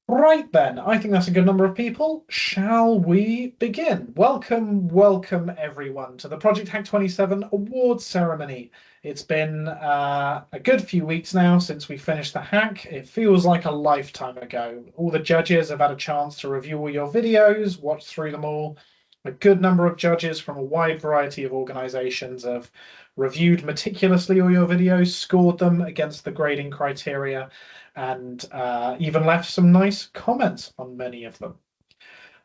Right then, I think that's a good number of people. Shall we begin? Welcome everyone to the Project Hack 27 awards ceremony. It's been a good few weeks now since we finished the hack. It feels like a lifetime ago. All the judges have had a chance to review all your videos, watch through them all. A good number of judges from a wide variety of organizations have reviewed meticulously all your videos, scored them against the grading criteria, and even left some nice comments on many of them.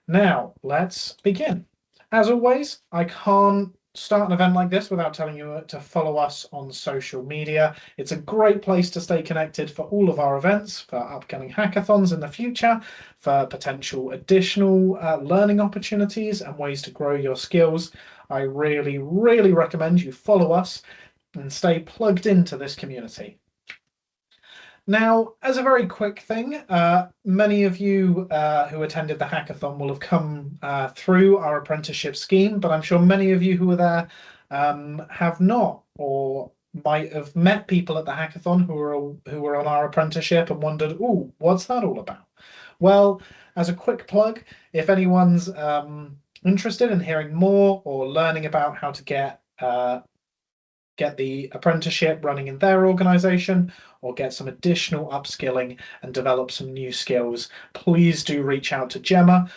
Now, let's begin. As always, I can't start an event like this without telling you to follow us on social media. It's a great place to stay connected for all of our events, for upcoming hackathons in the future, for potential additional learning opportunities and ways to grow your skills. I really recommend you follow us and stay plugged into this community. Now, as a very quick thing, many of you who attended the hackathon will have come through our apprenticeship scheme, but I'm sure many of you who were there have not, or might have met people at the hackathon who were on our apprenticeship and wondered, "Oh, what's that all about?" Well, as a quick plug, if anyone's interested in hearing more or learning about how to get the apprenticeship running in their organization or get some additional upskilling and develop some new skills, please do reach out to Gemma.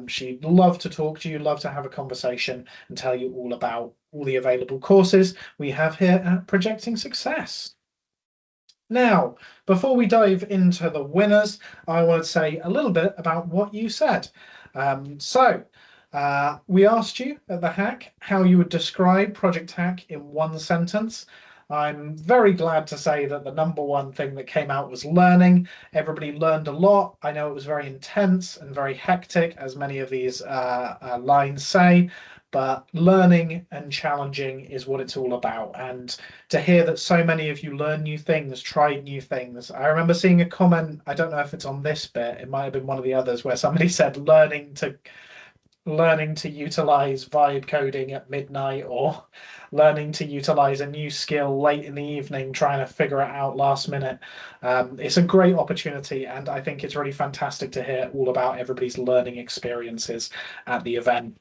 She'd love to talk to you, love to have a conversation and tell you all about all the available courses we have here at Projecting Success. Now, before we dive into the winners, I want to say a little bit about what you said. We asked you at the hack how you would describe Project Hack in one sentence. I'm very glad to say that the number one thing that came out was learning. Everybody learned a lot. I know it was very intense and very hectic, as many of these lines say, but learning and challenging is what it's all about. And to hear that so many of you learn new things, tried new things. I remember seeing a comment, I don't know if it's on this bit, it might have been one of the others, where somebody said learning to utilize vibe coding at midnight or learning to utilize a new skill late in the evening, trying to figure it out last minute. It's a great opportunity, and I think it's really fantastic to hear all about everybody's learning experiences at the event.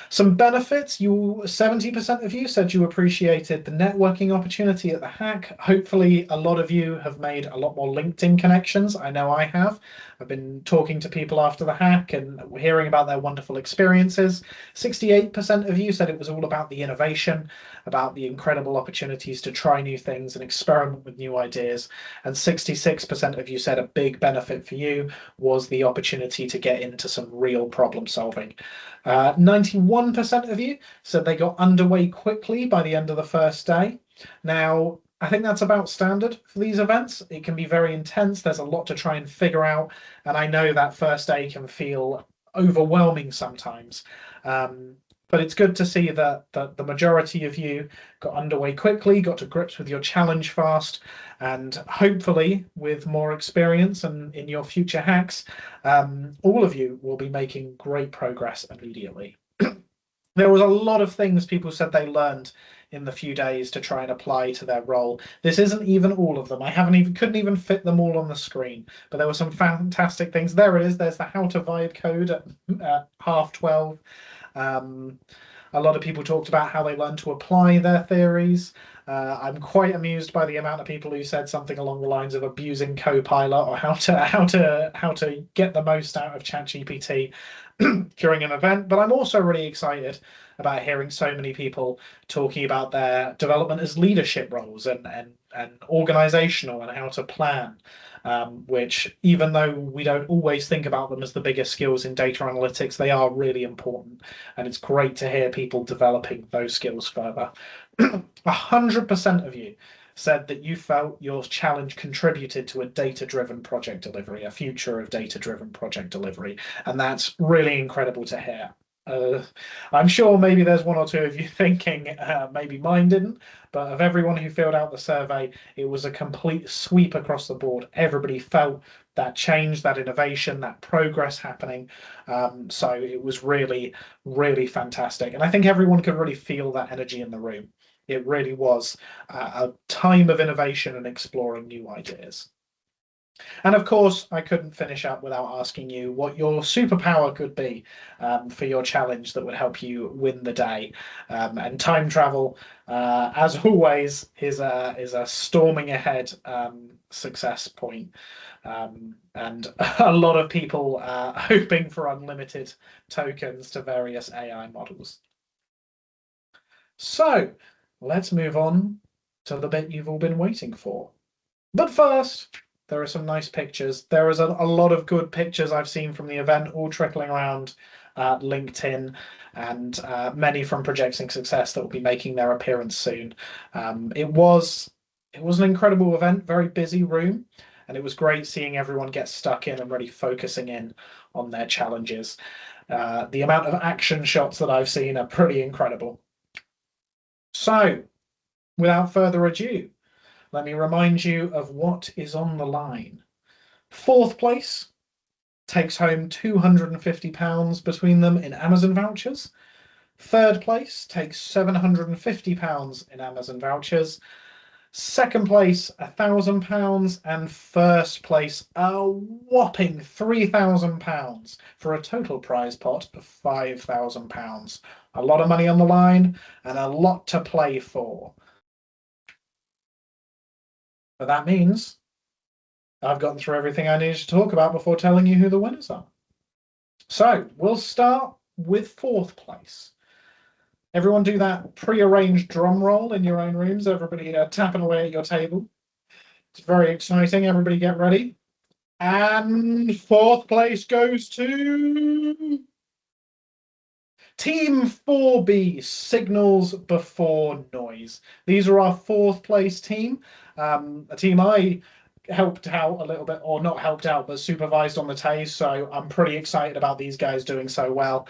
Some benefits, 70% of you said you appreciated the networking opportunity at the hack. Hopefully, a lot of you have made a lot more LinkedIn connections. I know I have. I've been talking to people after the hack and hearing about their wonderful experiences. 68% of you said it was all about the innovation, about the incredible opportunities to try new things and experiment with new ideas. And 66% of you said a big benefit for you was the opportunity to get into some real problem solving. 91% of you said they got underway quickly by the end of the first day. Now, I think that's about standard for these events. It can be very intense. There's a lot to try and figure out. And I know that first day can feel overwhelming sometimes. But it's good to see that the majority of you got underway quickly, got to grips with your challenge fast, and hopefully with more experience and in your future hacks, all of you will be making great progress immediately. There was a lot of things people said they learned in the few days to try and apply to their role. This isn't even all of them. I couldn't even fit them all on the screen, but there were some fantastic things. There it is. There's the how to vibe code at 12:30. A lot of people talked about how they learned to apply their theories. I'm quite amused by the amount of people who said something along the lines of abusing Copilot or how to get the most out of ChatGPT during an event. But I'm also really excited about hearing so many people talking about their development as leadership roles and organizational and how to plan, which even though we don't always think about them as the biggest skills in data analytics, they are really important. And it's great to hear people developing those skills further. 100% of you said that you felt your challenge contributed to a data-driven project delivery, a future of data-driven project delivery. And that's really incredible to hear. I'm sure maybe there's one or two of you thinking maybe mine didn't, but of everyone who filled out the survey, it was a complete sweep across the board. Everybody felt that change, that innovation, that progress happening. So it was really fantastic. And I think everyone could really feel that energy in the room. It really was a time of innovation and exploring new ideas. And of course, I couldn't finish up without asking you what your superpower could be for your challenge that would help you win the day. And time travel, as always, is a storming ahead success point. And a lot of people hoping for unlimited tokens to various AI models. So let's move on to the bit you've all been waiting for. But first, there are some nice pictures. There is a lot of good pictures I've seen from the event, all trickling around LinkedIn, and many from Projecting Success that will be making their appearance soon. It was an incredible event, very busy room, and it was great seeing everyone get stuck in and really focusing in on their challenges. The amount of action shots that I've seen are pretty incredible. So, without further ado, let me remind you of what is on the line. Fourth place takes home £250 between them in Amazon vouchers. Third place takes £750 in Amazon vouchers. Second place, £1,000, and first place, a whopping £3,000 for a total prize pot of £5,000. A lot of money on the line and a lot to play for. But that means I've gotten through everything I needed to talk about before telling you who the winners are. So we'll start with fourth place. Everyone do that pre-arranged drum roll in your own rooms. Everybody tapping away at your table. It's very exciting. Everybody get ready. And fourth place goes to Team 4B, Signals Before Noise. These are our fourth place team. A team I helped out a little bit, or not helped out, but supervised on the TASE. So I'm pretty excited about these guys doing so well.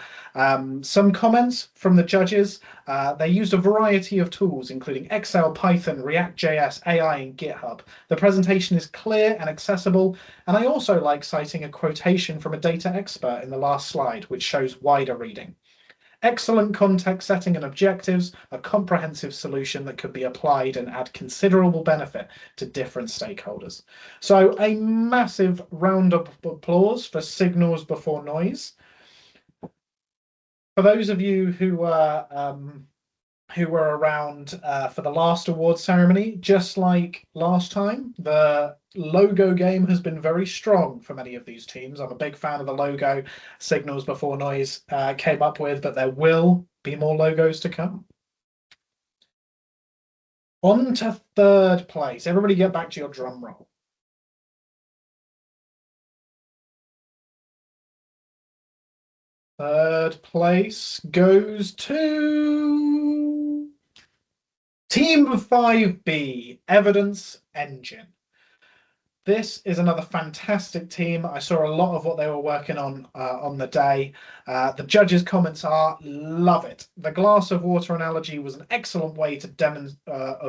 Some comments from the judges. They used a variety of tools, including Excel, Python, React.js, AI, and GitHub. The presentation is clear and accessible. And I also like citing a quotation from a data expert in the last slide, which shows wider reading. Excellent context setting and objectives, a comprehensive solution that could be applied and add considerable benefit to different stakeholders. So a massive round of applause for Signals Before Noise. For those of you who were around for the last awards ceremony, just like last time, the logo game has been very strong for many of these teams. I'm a big fan of the logo Signals Before Noise came up with, but there will be more logos to come. On to third place. Everybody get back to your drum roll. Third place goes to Team 5B, Evidence Engine. This is another fantastic team. I saw a lot of what they were working on the day. The judges' comments are, love it. The glass of water analogy was an excellent way to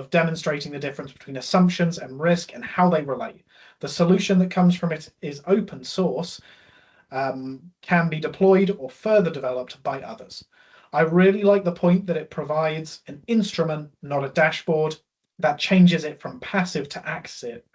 demonstrating the difference between assumptions and risk and how they relate. The solution that comes from it is open source, can be deployed or further developed by others. I really like the point that it provides an instrument, not a dashboard, that changes it from passive to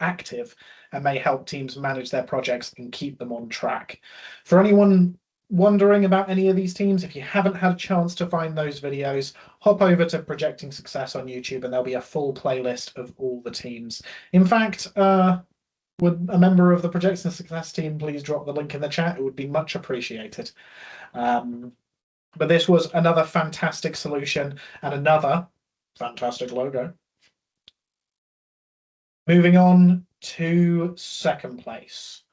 active and may help teams manage their projects and keep them on track. For anyone wondering about any of these teams, if you haven't had a chance to find those videos, hop over to Projecting Success on YouTube and there'll be a full playlist of all the teams. In fact, would a member of the Projecting Success team please drop the link in the chat? It would be much appreciated. But this was another fantastic solution and another fantastic logo. Moving on to second place.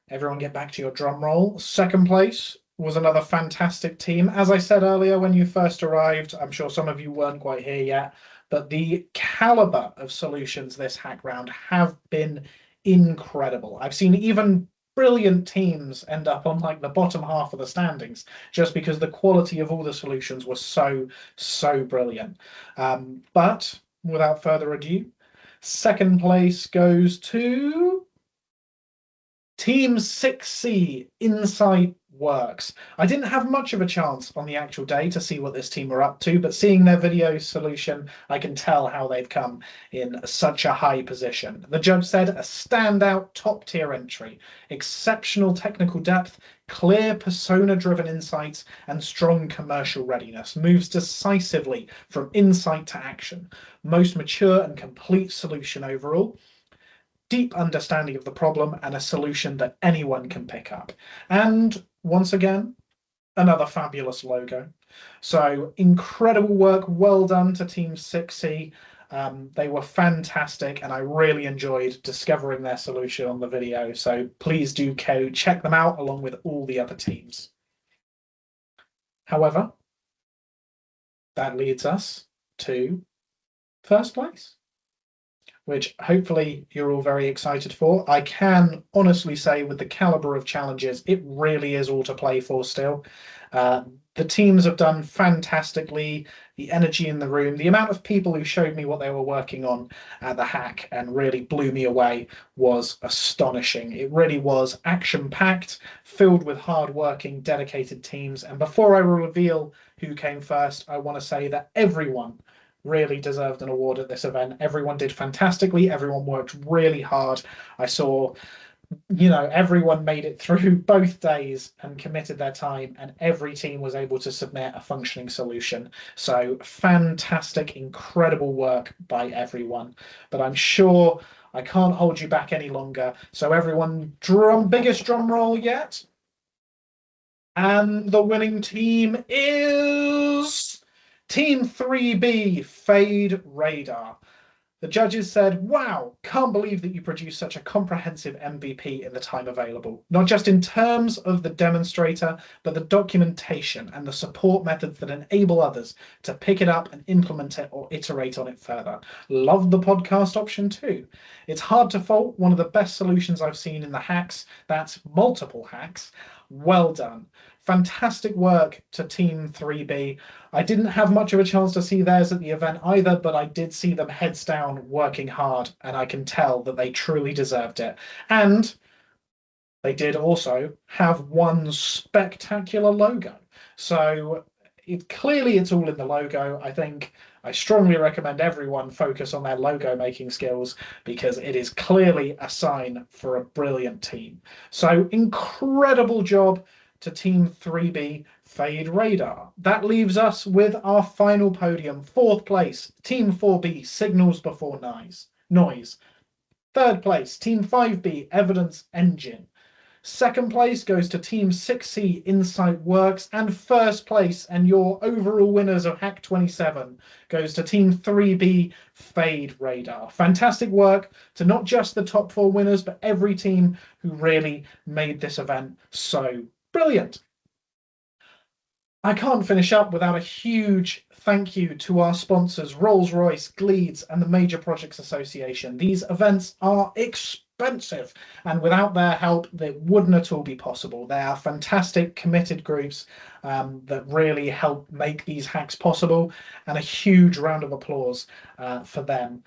Everyone get back to your drum roll. Second place was another fantastic team. As I said earlier, when you first arrived, I'm sure some of you weren't quite here yet, but the caliber of solutions this hack round have been incredible. I've seen even brilliant teams end up on like the bottom half of the standings just because the quality of all the solutions was so brilliant. But without further ado, second place goes to Team 6C, Insight works. I didn't have much of a chance on the actual day to see what this team were up to, but seeing their video solution, I can tell how they've come in such a high position. The judge said a standout top tier entry, exceptional technical depth, clear persona-driven insights, and strong commercial readiness. Moves decisively from insight to action. Most mature and complete solution overall. Deep understanding of the problem and a solution that anyone can pick up. And once again, another fabulous logo. So incredible work. Well done to Team 6C. They were fantastic, and I really enjoyed discovering their solution on the video. So please do check them out along with all the other teams. However, that leads us to first place, which hopefully you're all very excited for. I can honestly say with the caliber of challenges, it really is all to play for still. The teams have done fantastically. The energy in the room, the amount of people who showed me what they were working on at the hack and really blew me away was astonishing. It really was action-packed, filled with hard-working, dedicated teams. And before I reveal who came first, I want to say that everyone really deserved an award at this event. Everyone did fantastically. Everyone worked really hard. I saw, everyone made it through both days and committed their time, and every team was able to submit a functioning solution. So fantastic, incredible work by everyone. But I'm sure I can't hold you back any longer. So everyone, biggest drum roll yet. And the winning team is Team 3B, Fade Radar. The judges said, wow, can't believe that you produced such a comprehensive MVP in the time available, not just in terms of the demonstrator, but the documentation and the support methods that enable others to pick it up and implement it or iterate on it further. Love the podcast option too. It's hard to fault one of the best solutions I've seen in the hacks. That's multiple hacks. Well done. Fantastic work to Team 3B. I didn't have much of a chance to see theirs at the event either, but I did see them heads down working hard, and I can tell that they truly deserved it. And they did also have one spectacular logo. So clearly it's all in the logo. I think I strongly recommend everyone focus on their logo making skills because it is clearly a sign for a brilliant team. So incredible job to Team 3B, Fade Radar. That leaves us with our final podium. Fourth place, Team 4B, Signals Before Noise. Third place, Team 5B, Evidence Engine. Second place goes to Team 6C, Insight Works. And first place, and your overall winners of Hack27, goes to Team 3B, Fade Radar. Fantastic work to not just the top 4 winners, but every team who really made this event so brilliant. I can't finish up without a huge thank you to our sponsors, Rolls-Royce, Gleeds, and the Major Projects Association. These events are expensive, and without their help, they wouldn't at all be possible. They are fantastic, committed groups that really help make these hacks possible, and a huge round of applause for them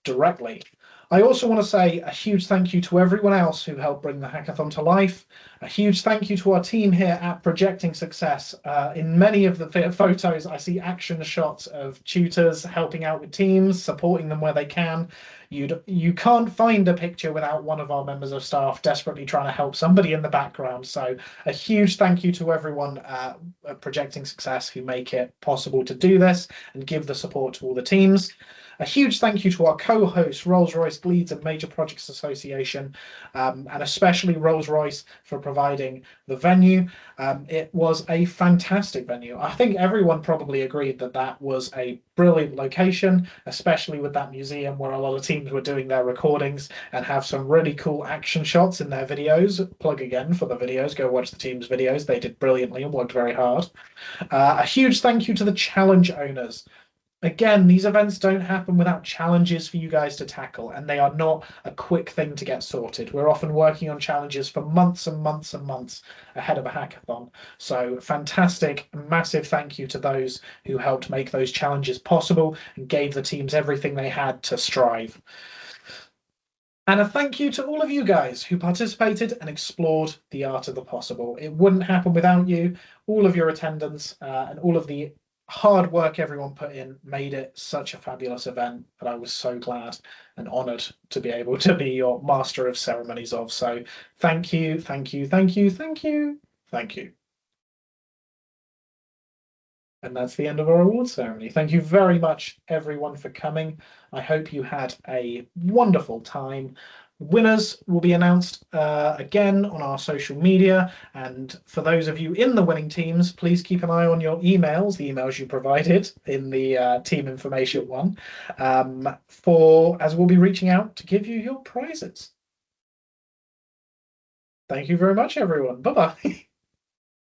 directly. I also want to say a huge thank you to everyone else who helped bring the hackathon to life. A huge thank you to our team here at Projecting Success. In many of the photos, I see action shots of tutors helping out with teams, supporting them where they can. You can't find a picture without one of our members of staff desperately trying to help somebody in the background. So a huge thank you to everyone at Projecting Success who make it possible to do this and give the support to all the teams. A huge thank you to our co-hosts, Rolls-Royce, Gleeds and Major Projects Association, and especially Rolls-Royce for providing the venue. It was a fantastic venue. I think everyone probably agreed that that was a brilliant location, especially with that museum where a lot of teams were doing their recordings and have some really cool action shots in their videos. Plug again for the videos. Go watch the team's videos. They did brilliantly and worked very hard. A huge thank you to the challenge owners. Again, these events don't happen without challenges for you guys to tackle, and they are not a quick thing to get sorted. We're often working on challenges for months and months and months ahead of a hackathon. So fantastic, massive thank you to those who helped make those challenges possible and gave the teams everything they had to strive. And a thank you to all of you guys who participated and explored the art of the possible. It wouldn't happen without you. All of your attendance and all of the hard work everyone put in made it such a fabulous event that I was so glad and honored to be able to be your master of ceremonies of. So thank you, thank you, thank you, thank you, thank you. And that's the end of our award ceremony. Thank you very much, everyone, for coming. I hope you had a wonderful time. Winners will be announced again on our social media. And for those of you in the winning teams, please keep an eye on your emails, the emails you provided in the team information one, as we'll be reaching out to give you your prizes. Thank you very much, everyone. Bye-bye.